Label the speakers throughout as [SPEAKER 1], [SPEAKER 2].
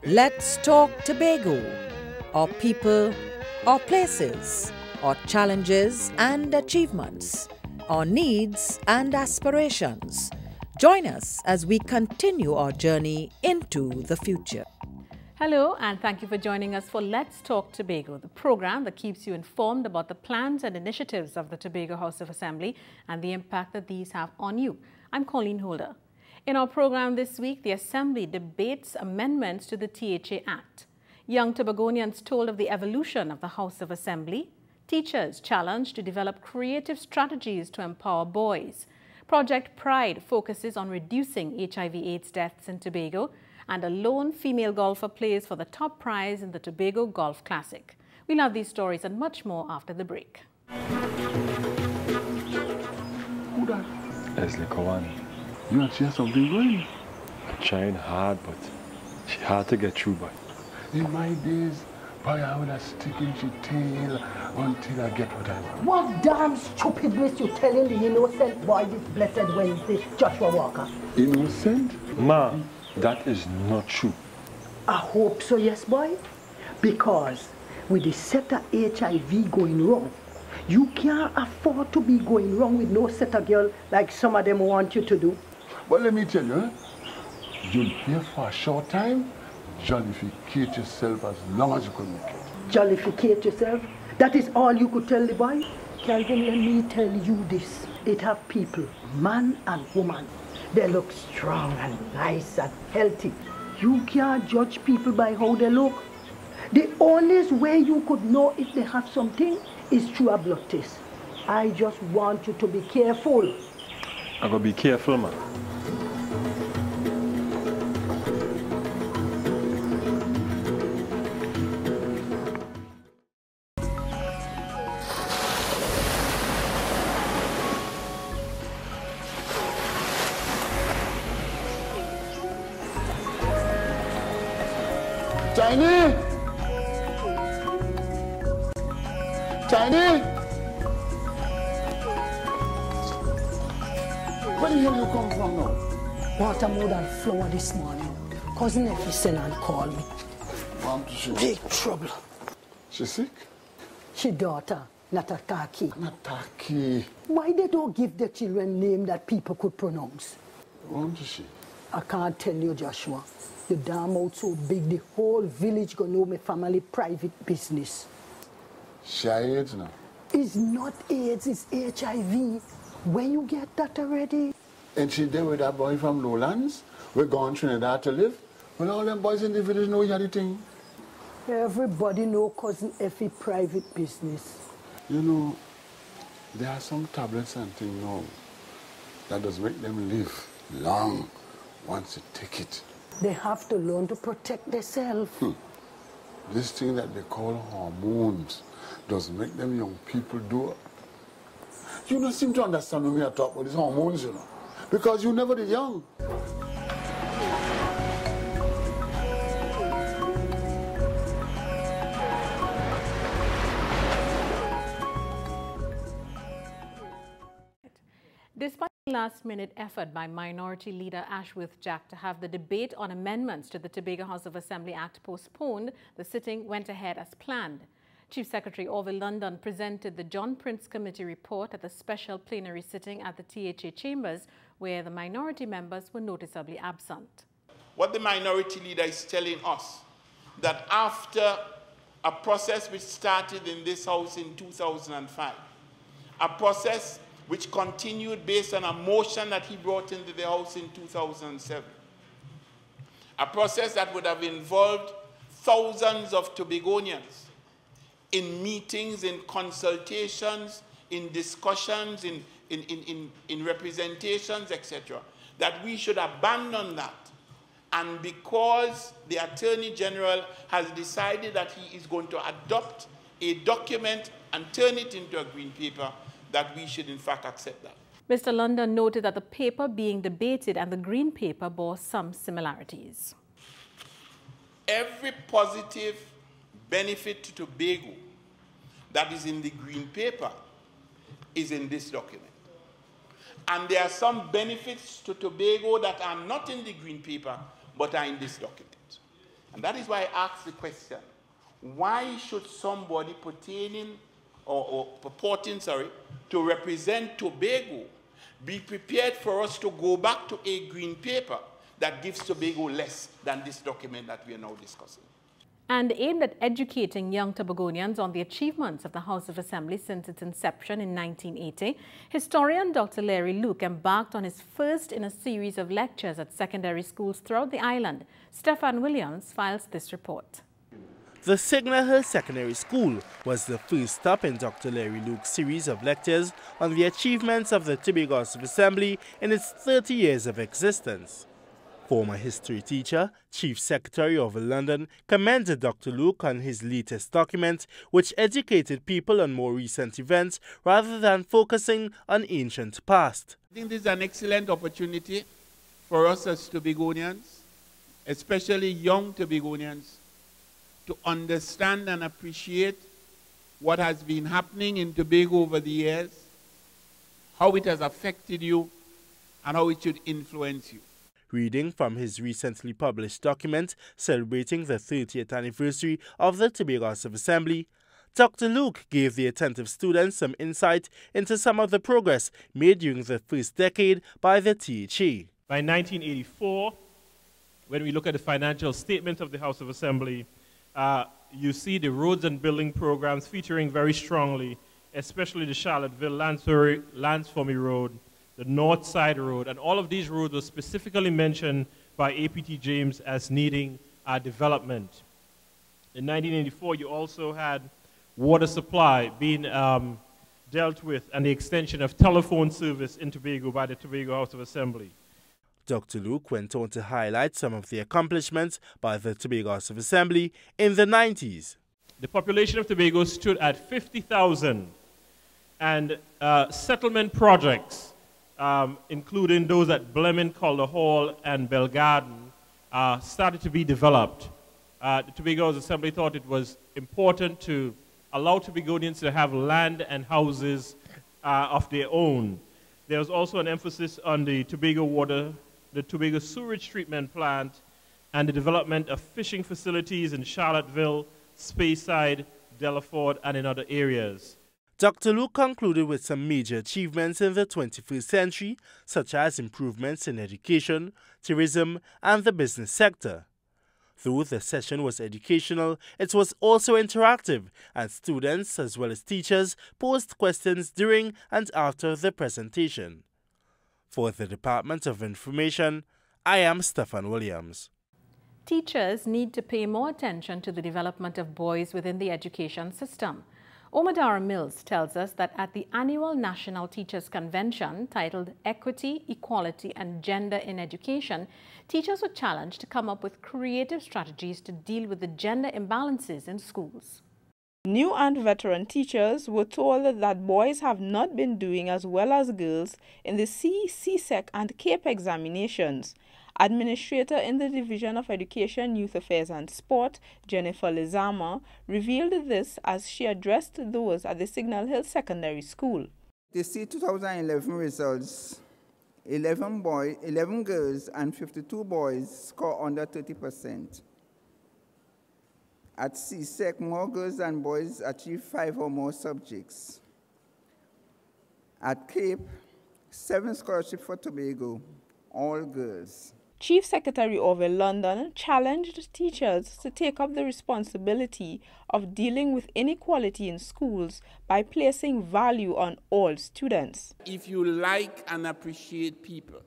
[SPEAKER 1] Let's talk Tobago, or people, or places, or challenges and achievements, or needs and aspirations. Join us as we continue our journey into the future.
[SPEAKER 2] Hello, and thank you for joining us for Let's Talk Tobago, the program that keeps you informed about the plans and initiatives of the Tobago House of Assembly and the impact that these have on you. I'm Colleen Holder. In our program this week, the Assembly debates amendments to the THA Act. Young Tobagonians told of the evolution of the House of Assembly. Teachers challenged to develop creative strategies to empower boys. Project Pride focuses on reducing HIV/AIDS deaths in Tobago. And a lone female golfer plays for the top prize in the Tobago Golf Classic. We'll have these stories and much more after the break.
[SPEAKER 3] Who that?
[SPEAKER 4] Leslie Kawani.
[SPEAKER 3] You and she have something going?
[SPEAKER 4] I'm trying hard, but she hard to get through, but
[SPEAKER 3] in my days, boy, I would have sticking she tail until I get what I want.
[SPEAKER 5] What damn stupidness you telling the innocent boy this blessed Wednesday, Joshua Walker?
[SPEAKER 3] Innocent?
[SPEAKER 4] Ma, that is not true.
[SPEAKER 5] I hope so, yes, boy. Because with the set of HIV going wrong, you can't afford to be going wrong with no set of girl like some of them want you to do.
[SPEAKER 3] But let me tell you, you'll here for a short time, jollificate yourself as long as you can make it.
[SPEAKER 5] Jollificate yourself? That is all you could tell the boy? Calvin, let me tell you this. It have people, man and woman. They look strong and nice and healthy. You can't judge people by how they look. The only way you could know if they have something is through a blood test. I just want you to be careful.
[SPEAKER 4] I'm gonna be careful, man.
[SPEAKER 3] Chinese! Chinese! Where the hell you come from now?
[SPEAKER 5] Water more than flour this morning. Cousin Effie sent and called me.
[SPEAKER 3] Mom, she
[SPEAKER 5] Big trouble.
[SPEAKER 3] She sick?
[SPEAKER 5] She daughter, Natakaki.
[SPEAKER 3] Nataki.
[SPEAKER 5] Why they don't give their children name that people could pronounce?
[SPEAKER 3] Won't she?
[SPEAKER 5] I can't tell you, Joshua. The damn out so big, the whole village gonna know my family private business.
[SPEAKER 3] She AIDS now.
[SPEAKER 5] It's not AIDS, it's HIV. When you get that already?
[SPEAKER 3] And she there with that boy from Lowlands. We're going to Trinidad to live. Well, all them boys in the village know you had the thing.
[SPEAKER 5] Everybody know Cousin Effie private business.
[SPEAKER 3] You know, there are some tablets and things now that does make them live long once you take it.
[SPEAKER 5] They have to learn to protect themselves.
[SPEAKER 3] This thing that they call hormones does make them young people do it. You don't seem to understand when we are talking about these hormones, you know, because you never the young.
[SPEAKER 2] Despite a last-minute effort by Minority Leader Ashworth Jack to have the debate on amendments to the Tobago House of Assembly Act postponed, the sitting went ahead as planned. Chief Secretary Orville London presented the John Prince Committee report at the special plenary sitting at the THA chambers, where the minority members were noticeably absent.
[SPEAKER 6] What the Minority Leader is telling us, that after a process which started in this House in 2005, a process which continued based on a motion that he brought into the House in 2007. A process that would have involved thousands of Tobagonians in meetings, in consultations, in discussions, in representations, etc., that we should abandon that. And because the Attorney General has decided that he is going to adopt a document and turn it into a green paper, that we should in fact accept that.
[SPEAKER 2] Mr. London noted that the paper being debated and the green paper bore some similarities.
[SPEAKER 6] Every positive benefit to Tobago that is in the green paper is in this document. And there are some benefits to Tobago that are not in the green paper, but are in this document. And that is why I asked the question, why should somebody purporting to represent Tobago be prepared for us to go back to a green paper that gives Tobago less than this document that we are now discussing?
[SPEAKER 2] And aimed at educating young Tobagonians on the achievements of the House of Assembly since its inception in 1980, historian Dr. Larry Luke embarked on his first in a series of lectures at secondary schools throughout the island. Stefan Williams files this report.
[SPEAKER 7] The Signal Hill Secondary School was the first stop in Dr. Larry Luke's series of lectures on the achievements of the Tobago House of Assembly in its 30 years of existence. Former history teacher, Chief Secretary of London, commended Dr. Luke on his latest document, which educated people on more recent events rather than focusing on ancient past.
[SPEAKER 6] I think this is an excellent opportunity for us as Tobagonians, especially young Tobagonians, to understand and appreciate what has been happening in Tobago over the years, how it has affected you, and how it should influence you.
[SPEAKER 7] Reading from his recently published document celebrating the 30th anniversary of the Tobago House of Assembly, Dr. Luke gave the attentive students some insight into some of the progress made during the first decade by the THA.
[SPEAKER 8] By 1984, when we look at the financial statement of the House of Assembly, you see the roads and building programs featuring very strongly, especially the Charlottesville-Lansformy Road, the North Side Road, and all of these roads were specifically mentioned by APT James as needing development. In 1984, you also had water supply being dealt with and the extension of telephone service in Tobago by the Tobago House of Assembly.
[SPEAKER 7] Dr. Luke went on to highlight some of the accomplishments by the Tobago House of Assembly in the 90s.
[SPEAKER 8] The population of Tobago stood at 50,000, and settlement projects, including those at Blemon, Calder Hall, and Belgarden, started to be developed. The Tobago House Assembly thought it was important to allow Tobagonians to have land and houses of their own. There was also an emphasis on the Tobago water, the Tobago sewage treatment plant, and the development of fishing facilities in Charlottesville, Speyside, Delaford, and in other areas.
[SPEAKER 7] Dr. Luke concluded with some major achievements in the 21st century, such as improvements in education, tourism, and the business sector. Though the session was educational, it was also interactive, and students as well as teachers posed questions during and after the presentation. For the Department of Information, I am Stefan Williams.
[SPEAKER 2] Teachers need to pay more attention to the development of boys within the education system. Omadara Mills tells us that at the annual National Teachers Convention titled Equity, Equality and Gender in Education, teachers were challenged to come up with creative strategies to deal with the gender imbalances in schools.
[SPEAKER 9] New and veteran teachers were told that boys have not been doing as well as girls in the CSEC and CAPE examinations. Administrator in the Division of Education, Youth Affairs and Sport, Jennifer Lizama, revealed this as she addressed those at the Signal Hill Secondary School.
[SPEAKER 10] The C 2011 results, 11 girls and 52 boys score under 30%. At CSEC, more girls than boys achieve 5 or more subjects. At CAPE, 7 scholarships for Tobago, all girls.
[SPEAKER 9] Chief Secretary Orville London challenged teachers to take up the responsibility of dealing with inequality in schools by placing value on all students.
[SPEAKER 6] If you like and appreciate people,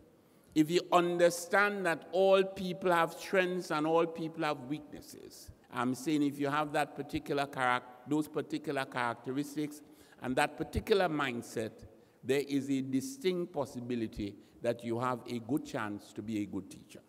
[SPEAKER 6] if you understand that all people have strengths and all people have weaknesses, I'm saying if you have that particular those particular characteristics and that particular mindset, there is a distinct possibility that you have a good chance to be a good teacher.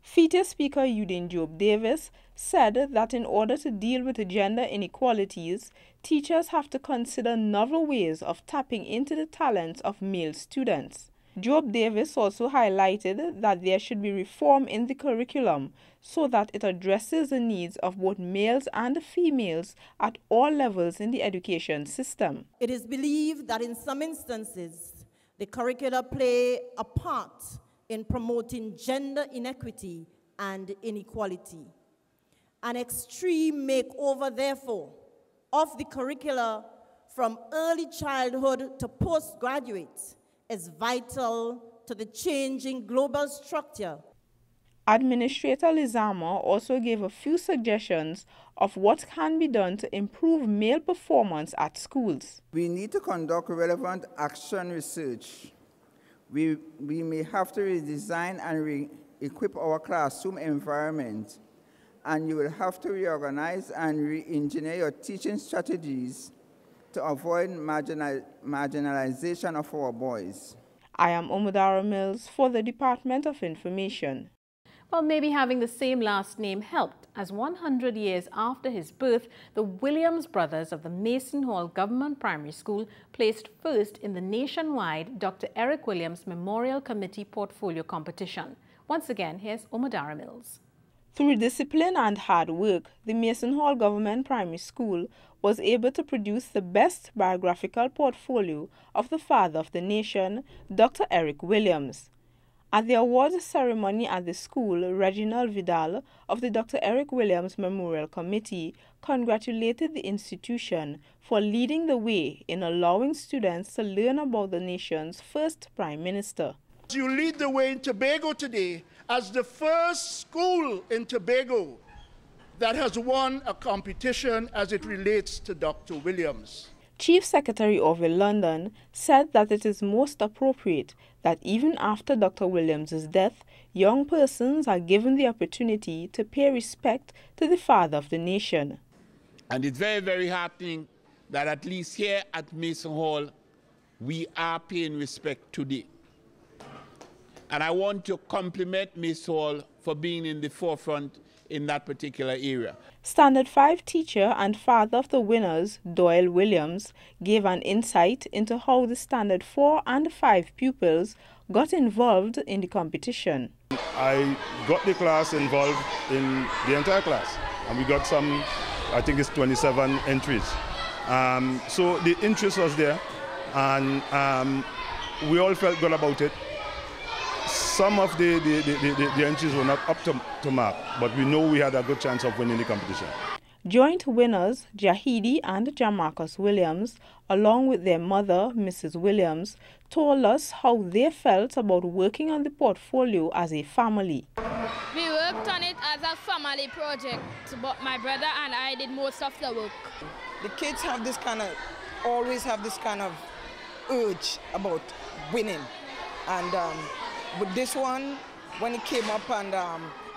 [SPEAKER 9] FETA Speaker Eugene Job Davis said that in order to deal with the gender inequalities, teachers have to consider novel ways of tapping into the talents of male students. Job Davis also highlighted that there should be reform in the curriculum so that it addresses the needs of both males and females at all levels in the education system.
[SPEAKER 11] It is believed that in some instances, The curricula play a part in promoting gender inequity and inequality. An extreme makeover, therefore, of the curricula from early childhood to postgraduate is vital to the changing global structure.
[SPEAKER 9] Administrator Lizama also gave a few suggestions of what can be done to improve male performance at schools.
[SPEAKER 10] We need to conduct relevant action research. We may have to redesign and re-equip our classroom environment, and you will have to reorganize and re-engineer your teaching strategies to avoid marginalization of our boys.
[SPEAKER 9] I am Omodara Mills for the Department of Information.
[SPEAKER 2] Well, maybe having the same last name helped, as 100 years after his birth, the Williams brothers of the Mason Hall Government Primary School placed first in the nationwide Dr. Eric Williams Memorial Committee Portfolio Competition. Once again, here's Omodara Mills.
[SPEAKER 9] Through discipline and hard work, the Mason Hall Government Primary School was able to produce the best biographical portfolio of the father of the nation, Dr. Eric Williams. At the awards ceremony at the school, Reginald Vidal of the Dr. Eric Williams Memorial Committee congratulated the institution for leading the way in allowing students to learn about the nation's first Prime Minister.
[SPEAKER 12] You lead the way in Tobago today as the first school in Tobago that has won a competition as it relates to Dr. Williams.
[SPEAKER 9] Chief Secretary Orville London said that it is most appropriate that even after Dr. Williams' death, young persons are given the opportunity to pay respect to the father of the nation.
[SPEAKER 6] And it's very, very heartening that at least here at Mason Hall, we are paying respect today. And I want to compliment Mason Hall for being in the forefront in that particular area.
[SPEAKER 9] Standard 5 teacher and father of the winners, Doyle Williams, gave an insight into how the Standard 4 and 5 pupils got involved in the competition.
[SPEAKER 13] I got the class involved in the entire class, and we got some, I think it's 27 entries. So the interest was there, and we all felt good about it. Some of the entries were not up to mark, but we know we had a good chance of winning the competition.
[SPEAKER 9] Joint winners Jahidi and Jamarcus Williams, along with their mother, Mrs. Williams, told us how they felt about working on the portfolio as a family.
[SPEAKER 14] We worked on it as a family project, but my brother and I did most of the work.
[SPEAKER 15] The kids have this always have this kind of urge about winning. And with this one, when it came up, and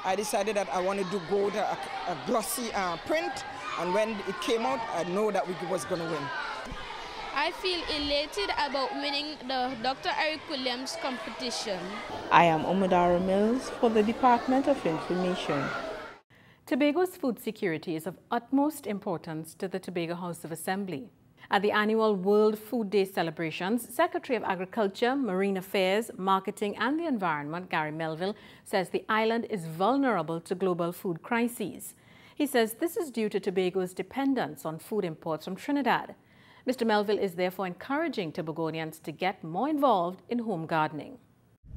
[SPEAKER 15] I decided that I wanted to go to a glossy print, and when it came out, I know that we was going to win.
[SPEAKER 14] I feel elated about winning the Dr. Eric Williams competition.
[SPEAKER 9] I am Omodara Mills for the Department of Information.
[SPEAKER 2] Tobago's food security is of utmost importance to the Tobago House of Assembly. At the annual World Food Day celebrations, Secretary of Agriculture, Marine Affairs, Marketing and the Environment, Gary Melville, says the island is vulnerable to global food crises. He says this is due to Tobago's dependence on food imports from Trinidad. Mr. Melville is therefore encouraging Tobagonians to get more involved in home gardening.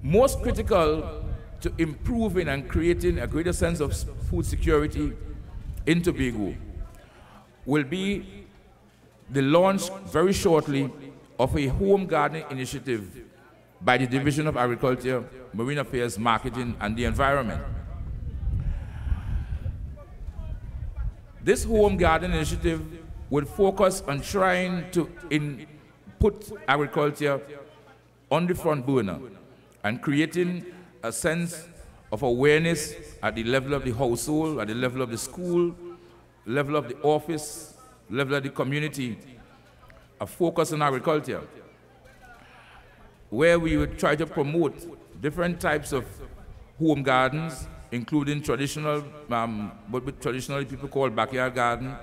[SPEAKER 16] Most critical to improving and creating a greater sense of food security in Tobago will be the launch very shortly of a home gardening initiative by the Division of Agriculture, Marine Affairs, Marketing and the Environment. This home garden initiative would focus on trying to put agriculture on the front burner and creating a sense of awareness at the level of the household, at the level of the school, level of the office, level of the community, a focus on agriculture, where we would try to promote different types of home gardens, including traditional, what traditionally people call backyard garden,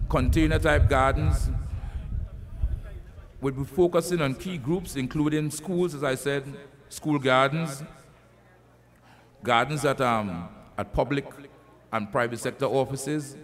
[SPEAKER 16] container type gardens. We'll be focusing on key groups, including schools, as I said, school gardens, gardens at public and private sector offices.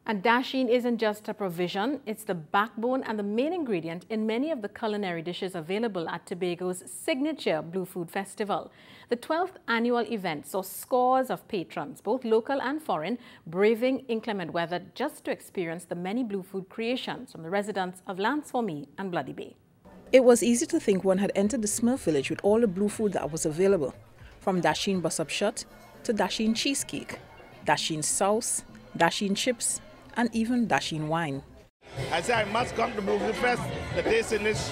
[SPEAKER 2] And dasheen isn't just a provision, it's the backbone and the main ingredient in many of the culinary dishes available at Tobago's signature Blue Food Festival. The 12th annual event saw scores of patrons, both local and foreign, braving inclement weather just to experience the many blue food creations from the residents of Lance for Me and Bloody Bay.
[SPEAKER 17] It was easy to think one had entered the Smurf village with all the blue food that was available, from dasheen bus-up shot to dasheen cheesecake, dasheen sauce, dasheen chips, and even dasheen wine.
[SPEAKER 18] I say I must come to Blue Food Fest to taste in this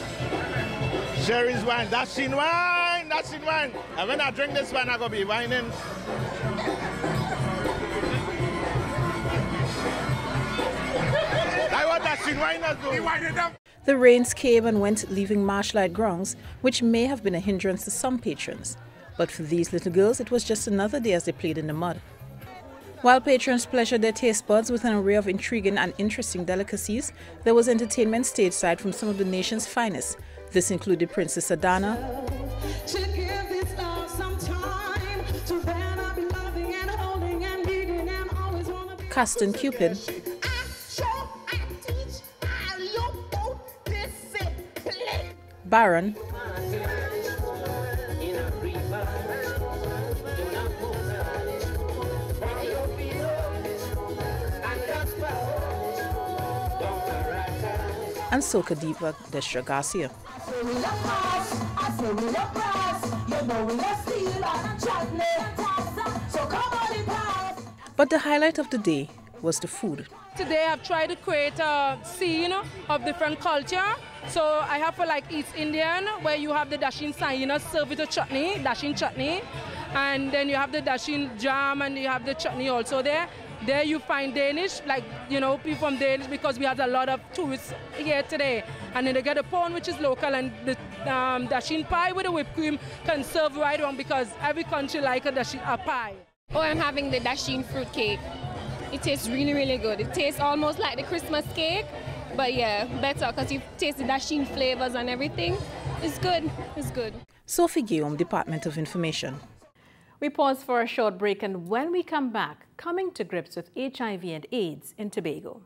[SPEAKER 18] Sherry's wine, dasheen wine, dasheen wine. And when I drink this wine, I'm going to be whining. I want dasheen wine as well.
[SPEAKER 17] The rains came and went, leaving marsh-like grounds, which may have been a hindrance to some patrons. But for these little girls, it was just another day as they played in the mud. While patrons pleasured their taste buds with an array of intriguing and interesting delicacies, there was entertainment stateside from some of the nation's finest. This included Princess Adana, Caston Cupid, Baron, and Soca Diva Destra Garcia. But the highlight of the day was the food.
[SPEAKER 19] Today I've tried to create a scene of different culture. So I have for like East Indian, where you have the dasheen sayina served with a chutney, dasheen chutney. And then you have the dasheen jam and you have the chutney also there. There you find Danish, like, you know, people from Danish, because we have a lot of tourists here today. And then they get a pone, which is local, and the dasheen pie with the whipped cream can serve right on, because every country like a pie.
[SPEAKER 20] Oh, I'm having the dasheen fruit cake. It tastes really, really good. It tastes almost like the Christmas cake, but yeah, better because you taste the dasheen flavors and everything. It's good. It's good.
[SPEAKER 17] Sophie Guillaume, Department of Information.
[SPEAKER 2] We pause for a short break, and when we come back, coming to grips with HIV and AIDS in Tobago.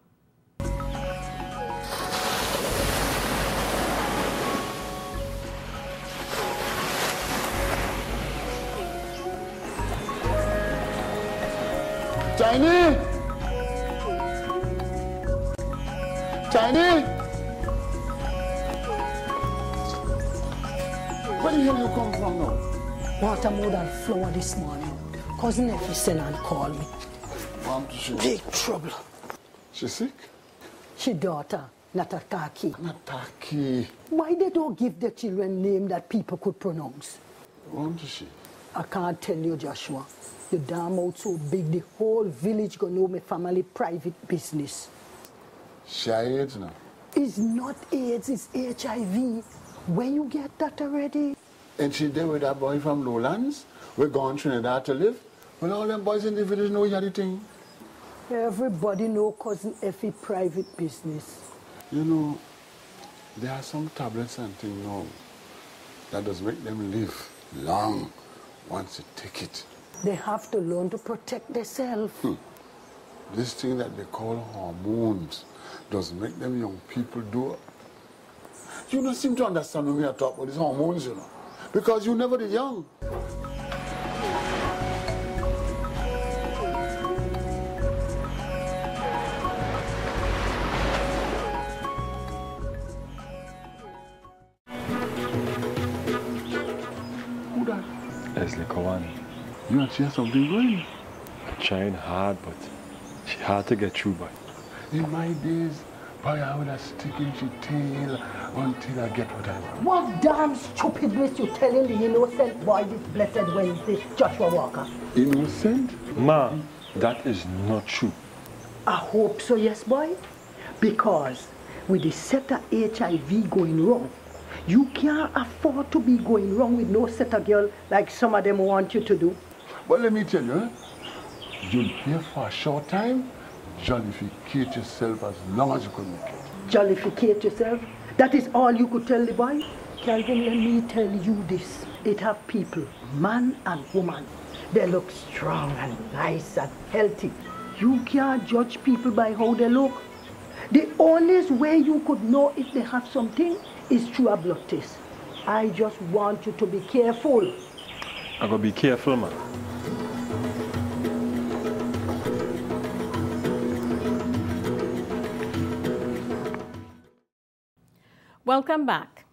[SPEAKER 3] Chinese! Chinese! Where the hell you come from now?
[SPEAKER 5] Water more than flour this morning. Cousin Effie sent and called me. Big trouble.
[SPEAKER 3] She sick?
[SPEAKER 5] She daughter, Natakaki.
[SPEAKER 3] Nataki.
[SPEAKER 5] Why they don't give their children name that people could pronounce?
[SPEAKER 3] Won't she?
[SPEAKER 5] I can't tell you, Joshua. The dam out so big, the whole village gonna know my family private business.
[SPEAKER 3] She AIDS now?
[SPEAKER 5] It's not AIDS, it's HIV. When you get that already?
[SPEAKER 3] And she there with that boy from Lowlands? We're going to Trinidad to live? Well, all them boys in the village know you had the thing.
[SPEAKER 5] Everybody know Cousin Effie private business.
[SPEAKER 3] You know, there are some tablets and things now that does make them live long once you take it.
[SPEAKER 5] They have to learn to protect themselves.
[SPEAKER 3] This thing that they call hormones does make them young people do it. You don't seem to understand when we are talking about these hormones, you know, because you never did young. Who that?
[SPEAKER 4] Leslie Kawani.
[SPEAKER 3] You and she have something going?
[SPEAKER 4] I'm trying hard, but she hard to get through, but
[SPEAKER 3] in my days, boy, I would have stick in she tail until I get what I want.
[SPEAKER 5] What damn stupidness you telling the innocent boy this blessed Wednesday, Joshua Walker?
[SPEAKER 3] Innocent?
[SPEAKER 4] Ma, that is not true.
[SPEAKER 5] I hope so, yes, boy. Because with the set of HIV going wrong, you can't afford to be going wrong with no set of girl like some of them want you to do.
[SPEAKER 3] But let me tell you, you'll here for a short time, jollificate yourself as long as you can make it.
[SPEAKER 5] Jollificate yourself? That is all you could tell the boy? Calvin, let me tell you this. It have people, man and woman. They look strong and nice and healthy. You can't judge people by how they look. The only way you could know if they have something is through a blood test. I just want you to be careful.
[SPEAKER 4] I'm going to be careful, man.
[SPEAKER 2] Welcome back.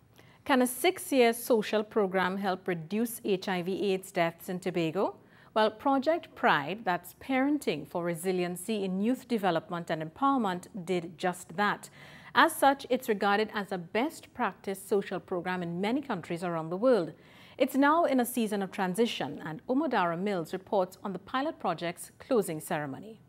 [SPEAKER 2] Can a 6-year social program help reduce HIV/AIDS deaths in Tobago? Well, Project Pride, that's Parenting for Resiliency in Youth Development and Empowerment, did just that. As such, it's regarded as a best practice social program in many countries around the world. It's now in a season of transition, and Umodara Mills reports on the pilot project's closing ceremony.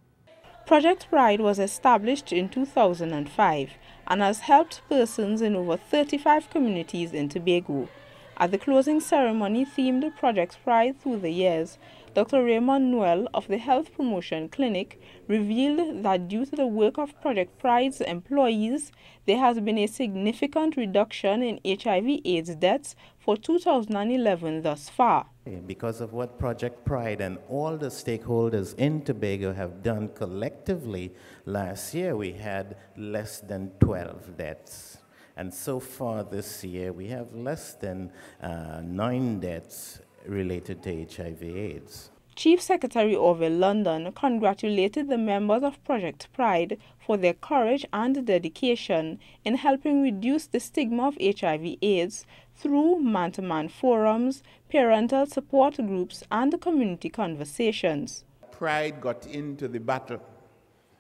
[SPEAKER 9] Project Pride was established in 2005 and has helped persons in over 35 communities in Tobago. At the closing ceremony themed Project Pride through the years, Dr. Raymond Noel of the Health Promotion Clinic revealed that due to the work of Project Pride's employees, there has been a significant reduction in HIV/AIDS deaths for 2011 thus far.
[SPEAKER 21] Because of what Project Pride and all the stakeholders in Tobago have done collectively, last year we had less than 12 deaths. And so far this year we have less than 9 deaths related to HIV/AIDS.
[SPEAKER 9] Chief Secretary Orville London congratulated the members of Project Pride for their courage and dedication in helping reduce the stigma of HIV/AIDS through man-to-man forums, parental support groups, and community conversations.
[SPEAKER 6] Pride got into the battle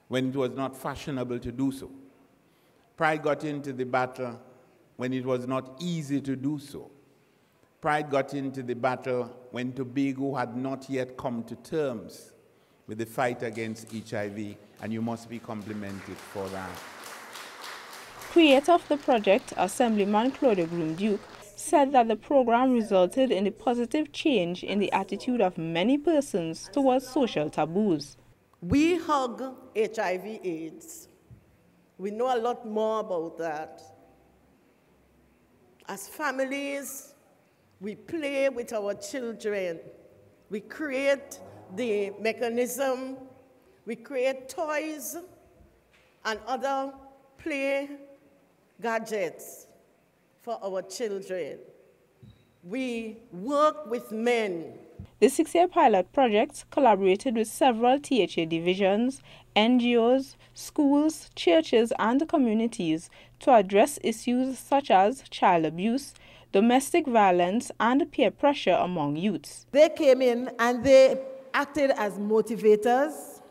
[SPEAKER 6] when it was not fashionable to do so. Pride got into the battle when it was not easy to do so. Pride got into the battle when Tobago had not yet come to terms with the fight against HIV, and you must be complimented for that.
[SPEAKER 9] Creator of the project, Assemblyman Claudia Groom-Duke, said that the program resulted in a positive change in the attitude of many persons towards social taboos.
[SPEAKER 22] We hug HIV/AIDS. We know a lot more about that. As families, we play with our children. We create the mechanism. We create toys and other play gadgets for our children. We work with men.
[SPEAKER 9] The 6-year pilot project collaborated with several THA divisions, NGOs, schools, churches, and communities to address issues such as child abuse, domestic violence, and peer pressure among youths.
[SPEAKER 11] They came in and they acted as motivators,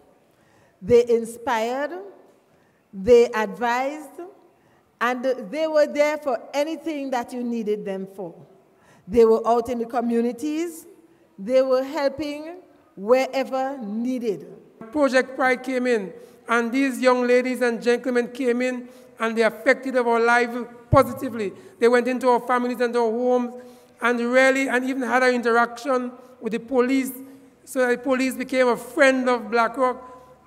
[SPEAKER 11] they inspired, they advised, and they were there for anything that you needed them for. They were out in the communities, they were helping wherever needed.
[SPEAKER 23] Project Pride came in, and these young ladies and gentlemen came in, and they affected our lives positively. They went into our families and our homes, and even had an interaction with the police, so that the police became a friend of Black Rock.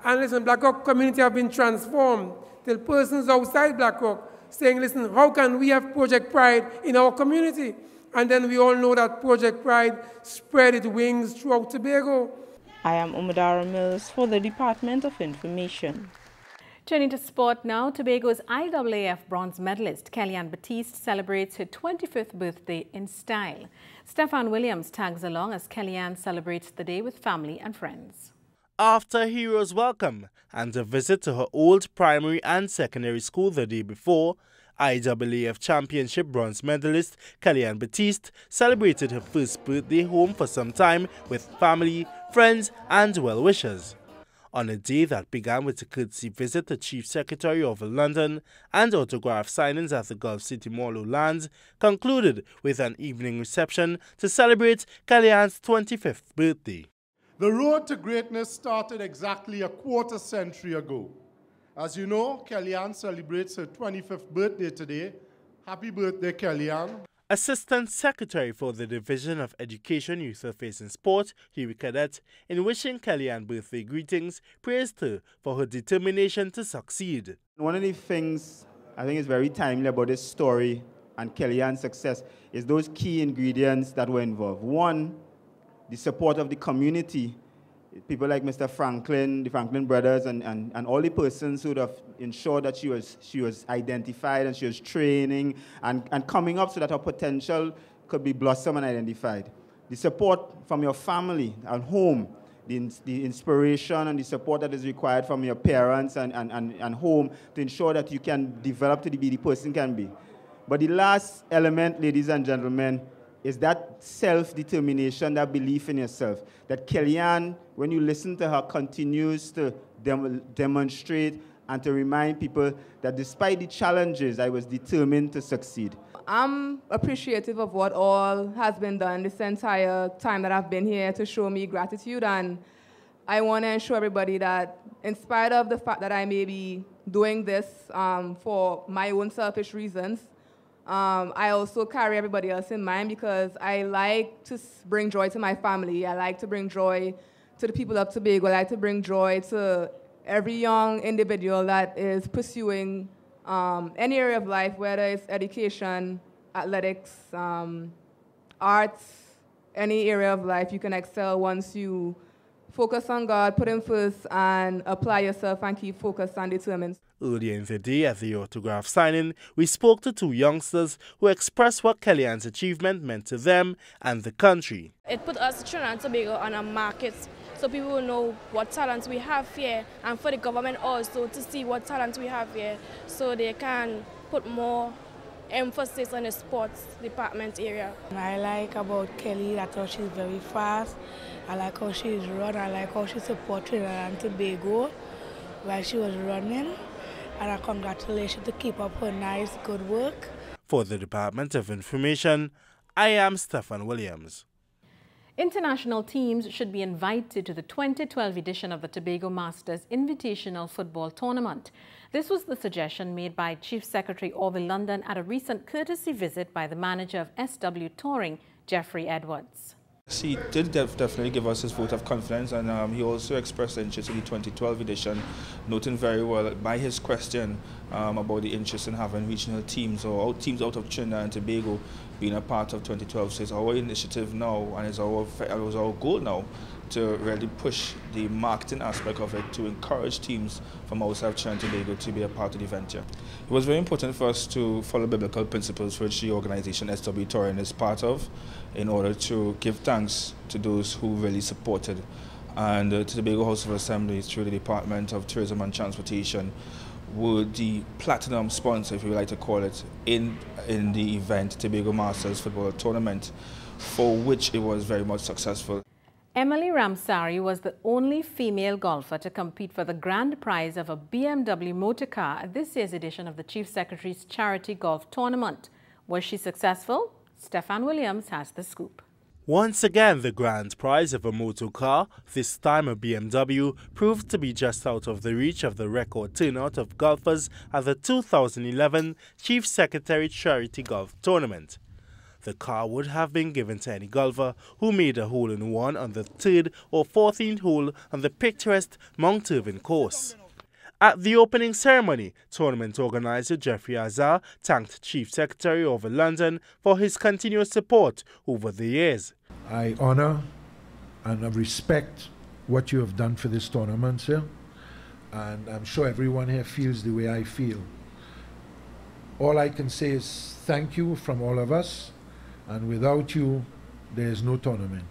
[SPEAKER 23] And listen, Black Rock community have been transformed. The persons outside Black Rock saying, listen, how can we have Project Pride in our community? And then we all know that Project Pride spread its wings throughout Tobago.
[SPEAKER 9] I am Umodara Mills for the Department of Information.
[SPEAKER 2] Turning to sport now, Tobago's IAAF bronze medalist Kellyanne Batiste celebrates her 25th birthday in style. Stefan Williams tags along as Kellyanne celebrates the day with family and friends.
[SPEAKER 7] After a hero's welcome and a visit to her old primary and secondary school the day before, IAAF Championship bronze medalist Kellyanne Batiste celebrated her first birthday home for some time with family, friends, and well-wishers. On a day that began with a courtesy visit to Chief Secretary of London and autograph signings at the Gulf City Mall lands, concluded with an evening reception to celebrate Kellyanne's 25th birthday.
[SPEAKER 24] The road to greatness started exactly a quarter century ago. As you know, Kellyanne celebrates her 25th birthday today. Happy birthday, Kellyanne.
[SPEAKER 7] Assistant Secretary for the Division of Education, Youth Affairs and Sport, Huey Cadet, in wishing Kellyanne birthday greetings, praised her for her determination to succeed.
[SPEAKER 25] One of the things I think is very timely about this story and Kellyanne's success is those key ingredients that were involved. One, the support of the community people like Mr. Franklin, the Franklin brothers, and all the persons who would have ensured that she was identified and she was training and coming up so that her potential could be blossomed and identified. The support from your family and home, the inspiration and the support that is required from your parents and home to ensure that you can develop to be the person can be. But the last element, ladies and gentlemen, is that self-determination, that belief in yourself. That Kellyanne, when you listen to her, continues to demonstrate and to remind people that despite the challenges, I was determined to succeed.
[SPEAKER 1] I'm appreciative of what all has been done this entire time that I've been here to show me gratitude, and I want to ensure everybody that in spite of the fact that I may be doing this for my own selfish reasons, I also carry everybody else in mind because I like to bring joy to my family. I like to bring joy to the people of Tobago. I like to bring joy to every young individual that is pursuing any area of life, whether it's education, athletics, arts, any area of life. You can excel once you focus on God, put Him first, and apply yourself and keep focused and determined.
[SPEAKER 7] Earlier in the day at the autograph signing, we spoke to two youngsters who expressed what Kellyanne's achievement meant to them and the country.
[SPEAKER 8] It put us, Trinidad and Tobago, on a market so people will know what talents we have here, and for the government also to see what talents we have here so they can put more emphasis on the sports department area.
[SPEAKER 10] I like about Kelly that she's very fast. I like how she's run. I like how she supports Trinidad and Tobago while she was running. And I congratulations to keep up her nice, good work.
[SPEAKER 7] For the Department of Information, I am Stephan Williams.
[SPEAKER 2] International teams should be invited to the 2012 edition of the Tobago Masters Invitational Football Tournament. This was the suggestion made by Chief Secretary Orville London at a recent courtesy visit by the manager of SW Touring, Jeffrey Edwards.
[SPEAKER 12] He did definitely give us his vote of confidence, and he also expressed interest in the 2012 edition, noting very well by his question about the interest in having regional teams or teams out of Trinidad and Tobago being a part of 2012. So it's our initiative now, and it was our goal now to really push the marketing aspect of it to encourage teams from outside Trinidad and Tobago to be a part of the event here. It was very important for us to follow biblical principles which the organization SW Touring is part of, in order to give thanks to those who really supported. And to the Tobago House of Assembly, through the Department of Tourism and Transportation, were the platinum sponsor, if you would like to call it, in the event Tobago Masters Football Tournament, for which it was very much successful.
[SPEAKER 2] Emily Ramsari was the only female golfer to compete for the grand prize of a BMW motor car at this year's edition of the Chief Secretary's Charity Golf Tournament. Was she successful? Stephan Williams has the scoop.
[SPEAKER 7] Once again, the grand prize of a motor car, this time a BMW, proved to be just out of the reach of the record turnout of golfers at the 2011 Chief Secretary Charity Golf Tournament. The car would have been given to any golfer who made a hole-in-one on the 3rd or 14th hole on the picturesque Mount Irving course. At the opening ceremony, tournament organizer Jeffrey Azar thanked Chief Secretary Orville London for his continuous support over the years.
[SPEAKER 13] I honor and I respect what you have done for this tournament, sir, and I'm sure everyone here feels the way I feel. All I can say is thank you from all of us, and without you, there is no tournament.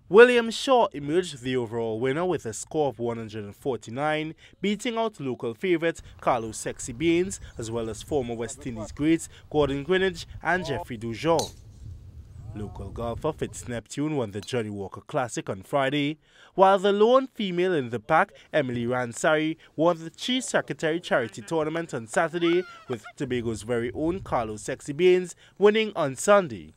[SPEAKER 7] William Shaw emerged the overall winner with a score of 149, beating out local favourite Carlos Sexy Beans, as well as former West Indies greats Gordon Greenidge and Jeffrey Dujon. Local golfer Fitz Neptune won the Johnny Walker Classic on Friday, while the lone female in the pack, Emily Ramsari, won the Chief Secretary Charity Tournament on Saturday, with Tobago's very own Carlos Sexy Beans winning on Sunday.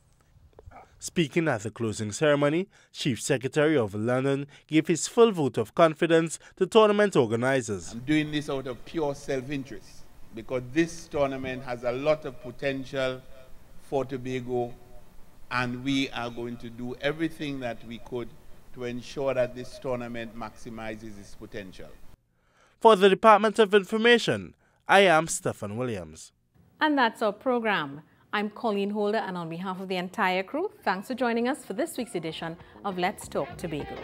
[SPEAKER 7] Speaking at the closing ceremony, Chief Secretary of London gave his full vote of confidence to tournament organizers.
[SPEAKER 6] I'm doing this out of pure self-interest because this tournament has a lot of potential for Tobago, and we are going to do everything that we could to ensure that this tournament maximizes its potential.
[SPEAKER 7] For the Department of Information, I am Stephan Williams.
[SPEAKER 2] And that's our program. I'm Colleen Holder, and on behalf of the entire crew, thanks for joining us for this week's edition of Let's Talk Tobago.